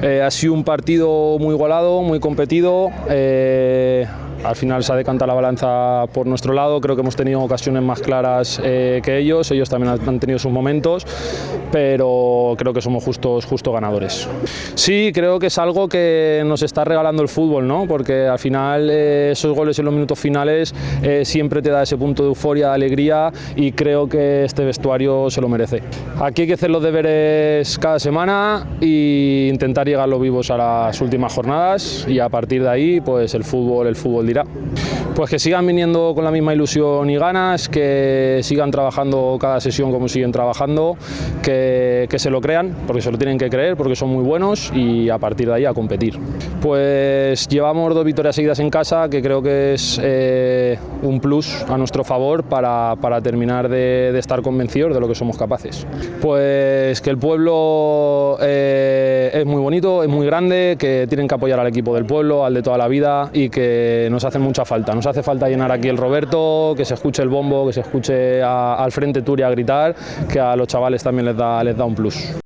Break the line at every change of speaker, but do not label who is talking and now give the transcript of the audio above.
Ha sido un partido muy igualado, muy competido. Al final se ha decantado la balanza por nuestro lado, creo que hemos tenido ocasiones más claras que ellos también han tenido sus momentos, pero creo que somos justos ganadores. Sí, creo que es algo que nos está regalando el fútbol, ¿no? Porque al final esos goles en los minutos finales siempre te da ese punto de euforia, de alegría, y creo que este vestuario se lo merece. Aquí hay que hacer los deberes cada semana e intentar llegar los vivos a las últimas jornadas, y a partir de ahí pues el fútbol dirá. Pues que sigan viniendo con la misma ilusión y ganas, que sigan trabajando cada sesión como siguen trabajando, que se lo crean, porque se lo tienen que creer, porque son muy buenos, y a partir de ahí a competir. Pues llevamos 2 victorias seguidas en casa, que creo que es un plus a nuestro favor para terminar de estar convencidos de lo que somos capaces. Pues que el pueblo es muy bonito, es muy grande, que tienen que apoyar al equipo del pueblo, al de toda la vida, y que nos hacen mucha falta. Nos hace falta llenar aquí el Roberto, que se escuche el bombo, que se escuche al Frente Turia gritar, que a los chavales también les da un plus.